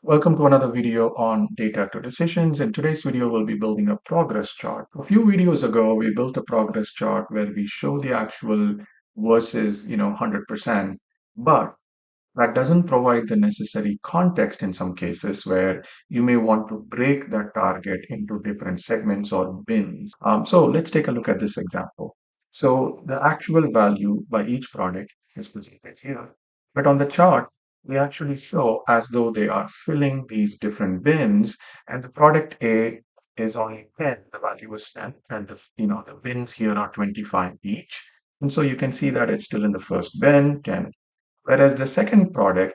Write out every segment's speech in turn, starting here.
Welcome to another video on data to decisions. In today's video, we'll be building a progress chart. A few videos ago, we built a progress chart where we show the actual versus, 100%, but that doesn't provide the necessary context in some cases where you may want to break that target into different segments or bins. So let's take a look at this example. So the actual value by each product is presented here. But on the chart, we actually show as though they are filling these different bins, and the product A is only 10, the value is 10, and the bins here are 25 each. And so you can see that it's still in the first bin, 10. Whereas the second product,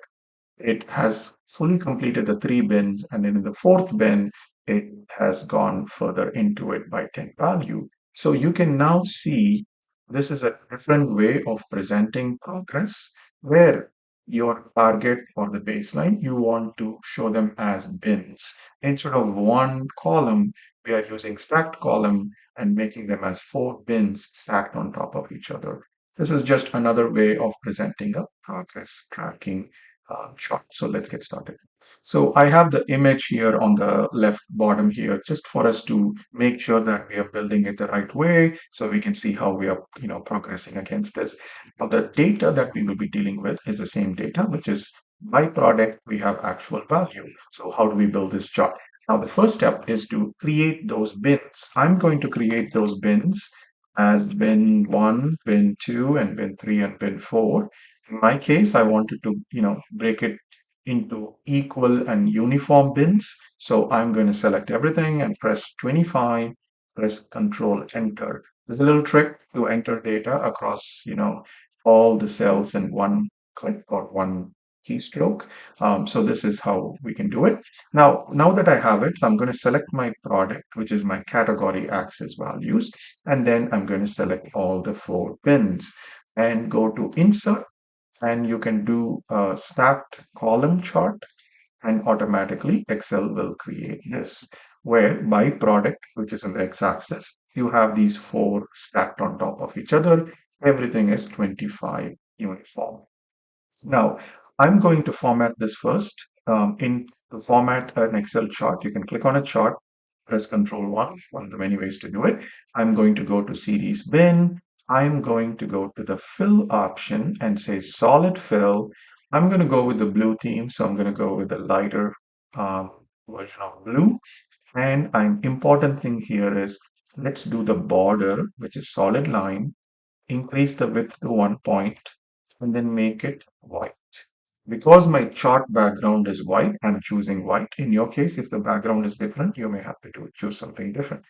it has fully completed the three bins, and then in the fourth bin, it has gone further into it by 10 value. So you can now see this is a different way of presenting progress where your target or the baseline, you want to show them as bins. Instead of one column, we are using stacked column and making them as four bins stacked on top of each other. This is just another way of presenting a progress tracking chart. So let's get started. So I have the image here on the left bottom here, just for us to make sure that we are building it the right way, so we can see how we are, progressing against this. Now, the data that we will be dealing with is the same data, which is by product, we have actual value. So how do we build this chart? Now, the first step is to create those bins. I'm going to create those bins as bin 1, bin 2, and bin 3, and bin 4. In my case, I wanted to, break it into equal and uniform bins. So I'm going to select everything and press 25, press Control Enter. There's a little trick to enter data across, all the cells in one click or one keystroke. So this is how we can do it. Now that I have it, I'm going to select my product, which is my category access values, and then I'm going to select all the four bins and go to Insert, and you can do a stacked column chart, and automatically Excel will create this where by product, which is in the x-axis, you have these four stacked on top of each other. Everything is 25 uniform. Now, I'm going to format this first. In to format an Excel chart, you can click on a chart, press Control 1, one of the many ways to do it. I'm going to go to Series Bin. I'm going to go to the Fill option and say Solid Fill. I'm going to go with the blue theme, so I'm going to go with the lighter um, version of blue. And an important thing here is let's do the border, which is solid line, increase the width to 1 point, and then make it white. Because my chart background is white, I'm choosing white. In your case, if the background is different, you may have to choose something different.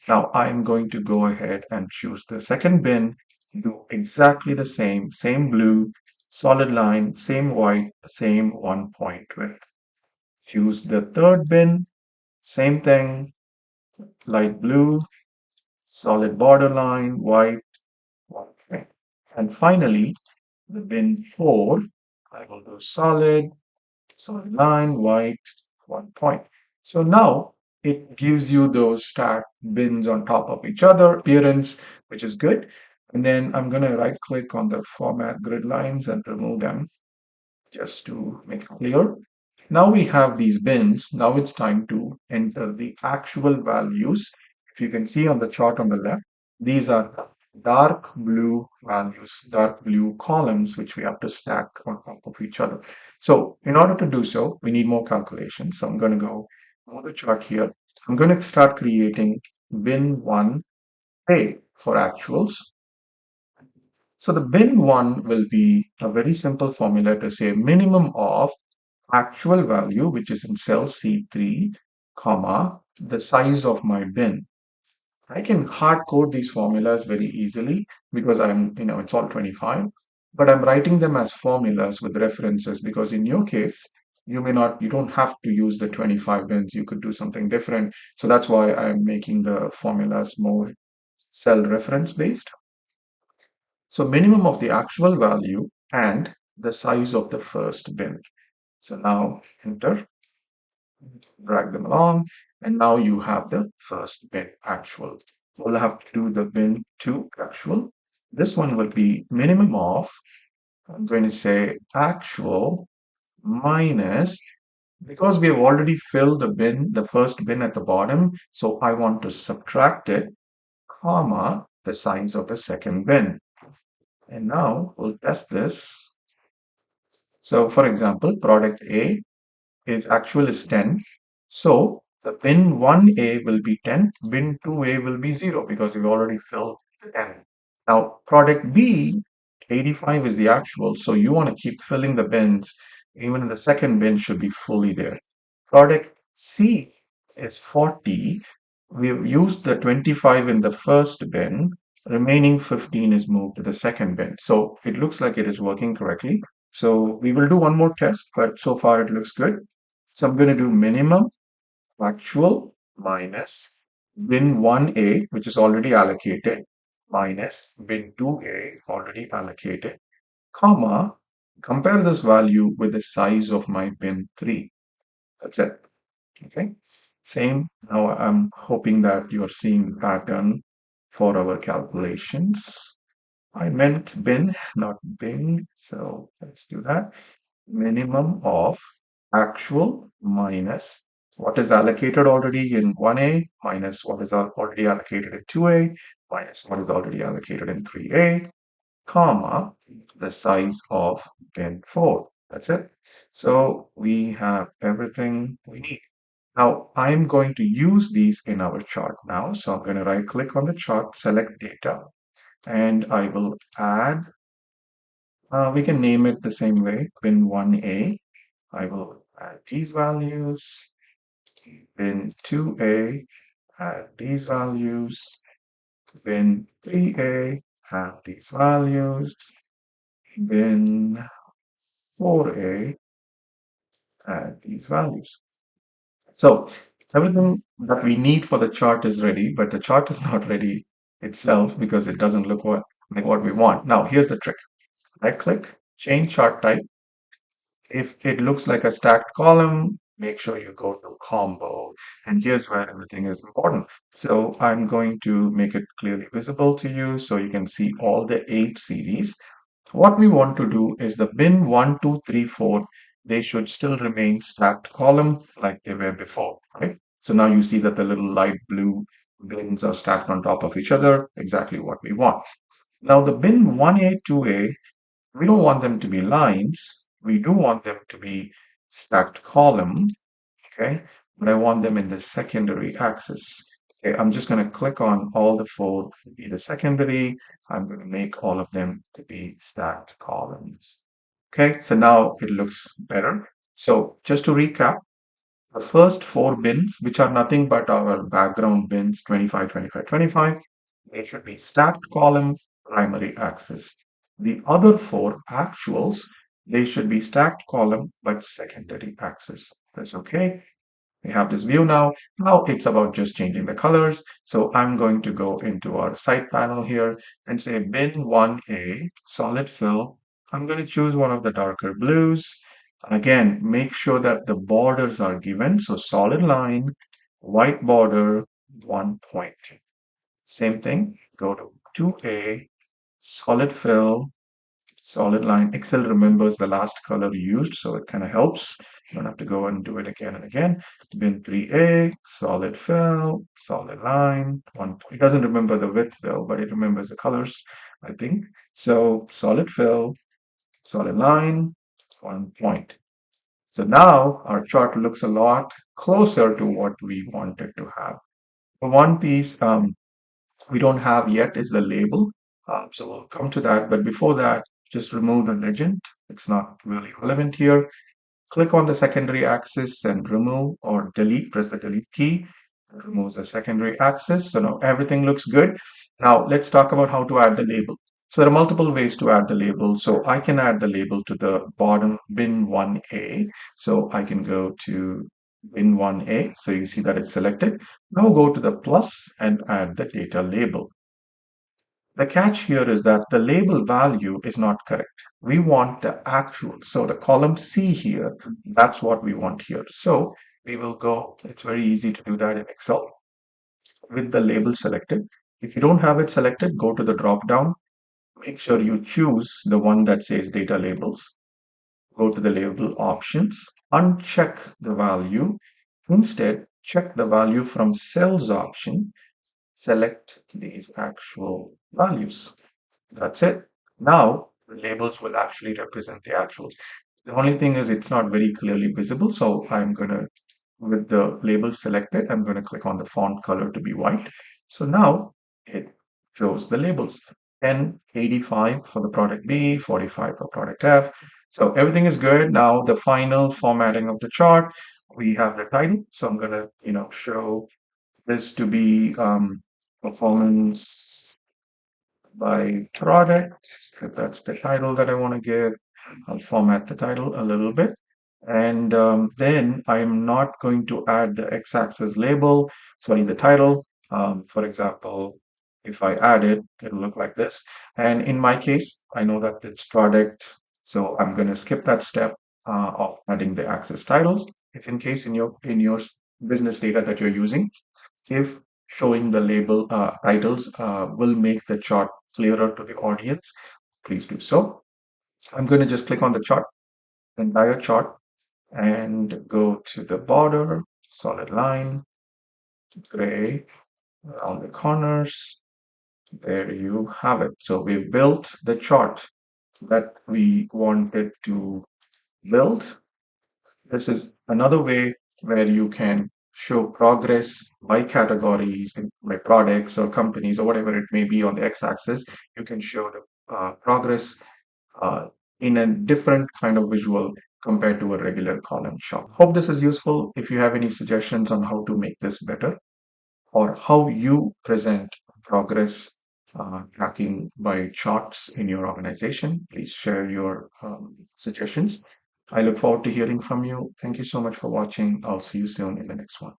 Now I'm going to go ahead and choose the second bin, do exactly the same blue, solid line, same white, same 1 point width. Choose the third bin, same thing, light blue, solid borderline, white, 1 point. And finally, the bin 4, I will do solid line, white, 1 point. So now it gives you those stacked bins on top of each other appearance, which is good. And then I'm going to right click on the format grid lines and remove them just to make it clear. Now we have these bins. Now it's time to enter the actual values. If you can see on the chart on the left, these are the dark blue values, dark blue columns, which we have to stack on top of each other. So in order to do so, we need more calculations. So I'm going to go on the chart here. I'm going to start creating bin 1A for actuals. So the bin 1 will be a very simple formula to say minimum of actual value, which is in cell C3, comma, the size of my bin. I can hard code these formulas very easily because it's all 25, but I'm writing them as formulas with references because in your case, you don't have to use the 25 bins. You could do something different. So that's why I'm making the formulas more cell reference based. So minimum of the actual value and the size of the first bin. So now enter, drag them along, and now you have the first bin actual. We'll have to do the bin 2 actual. This one will be minimum of, I'm going to say actual minus Because we have already filled the first bin at the bottom, so I want to subtract it, comma, the size of the second bin. And now we'll test this. So for example, product A is actual is 10. So the bin 1A will be 10, bin 2A will be 0 because we've already filled the 10. Now product B, 85 is the actual, so you want to keep filling the bins. Even the second bin should be fully there. Product C is 40. We've used the 25 in the first bin. Remaining 15 is moved to the second bin. So it looks like it is working correctly. So we will do one more test, but so far it looks good. So I'm going to do minimum actual minus bin 1A, which is already allocated, minus bin 2A, already allocated, comma, compare this value with the size of my bin 3. That's it. Okay. Same. Now I'm hoping that you're seeing the pattern for our calculations. I meant bin, not Bing. So let's do that. Minimum of actual minus what is allocated already in 1A minus what is already allocated in 2A minus what is already allocated in 3A, comma, the size of bin 4. That's it. So we have everything we need. Now I'm going to use these in our chart now. So I'm going to right click on the chart, select data, and I will add, we can name it the same way, bin 1A. I will add these values, bin 2A, add these values, bin 3A, add these values, bin 4A, add these values. So everything that we need for the chart is ready, but the chart is not ready itself because it doesn't look like what we want. Now here's the trick. Right click, change chart type. If it looks like a stacked column, make sure you go to combo. And here's where everything is important. So I'm going to make it clearly visible to you so you can see all the 8 series. What we want to do is the bin 1, 2, 3, 4, they should still remain stacked column like they were before, right? So now you see that the little light blue bins are stacked on top of each other, exactly what we want. Now the bin 1A, 2A, we don't want them to be lines. We do want them to be stacked column, okay? But I want them in the secondary axis. Okay, I'm just going to click on all the 4 to be the secondary. I'm going to make all of them to be stacked columns. Okay, so now it looks better. So just to recap, the first 4 bins, which are nothing but our background bins, 25, 25, 25, they should be stacked column, primary axis. The other 4 actuals, they should be stacked column, but secondary axis. That's okay. We have this view now. Now it's about just changing the colors. So I'm going to go into our side panel here and say bin 1A, solid fill. I'm going to choose one of the darker blues. Again, make sure that the borders are given. So solid line, white border, 1 point. Same thing, go to 2A, solid fill, solid line. Excel remembers the last color used, so it kind of helps. You don't have to go and do it again and again. Bin 3A, solid fill, solid line. It doesn't remember the width though, but it remembers the colors, I think. So solid fill, solid line, 1 point. So now our chart looks a lot closer to what we wanted to have. The one piece we don't have yet is the label. So we'll come to that. But before that, just remove the legend. It's not really relevant here. Click on the secondary axis and remove or delete, press the delete key. It removes the secondary axis. So now everything looks good. Now let's talk about how to add the label. So there are multiple ways to add the label. So I can add the label to the bottom bin 1A. So I can go to bin 1A. So you see that it's selected. Now go to the plus and add the data label. The catch here is that the label value is not correct. We want the actual. So the column C here, that's what we want here. So we will go, it's very easy to do that in Excel with the label selected. If you don't have it selected, go to the drop down. Make sure you choose the one that says data labels. Go to the label options. uncheck the value. Instead, check the value from cells option. Select these actual values. That's it. Now, the labels will actually represent the actuals. The only thing is it's not very clearly visible. So I'm going to, with the label selected, I'm going to click on the font color to be white. So now it shows the labels. 1085 for the product B, 45 for product F. So everything is good. Now the final formatting of the chart, we have the title. So I'm going to, show this to be performance by product. If that's the title that I want to give, I'll format the title a little bit. And then I'm not going to add the x-axis label, sorry, the title. For example, if I add it, it'll look like this. And in my case, I know that it's product, so I'm going to skip that step of adding the axis titles. If in case in your business data that you're using, if showing the label titles will make the chart clearer to the audience, please do so. I'm going to just click on the chart, entire chart, and go to the border, solid line, gray around the corners. There you have it. So we built the chart that we wanted to build. This is another way where you can show progress by categories, by products or companies or whatever it may be on the x-axis. You can show the progress uh, in a different kind of visual compared to a regular column chart. Hope this is useful. If you have any suggestions on how to make this better or how you present progress tracking by charts in your organization, please share your suggestions. I look forward to hearing from you. Thank you so much for watching. I'll see you soon in the next one.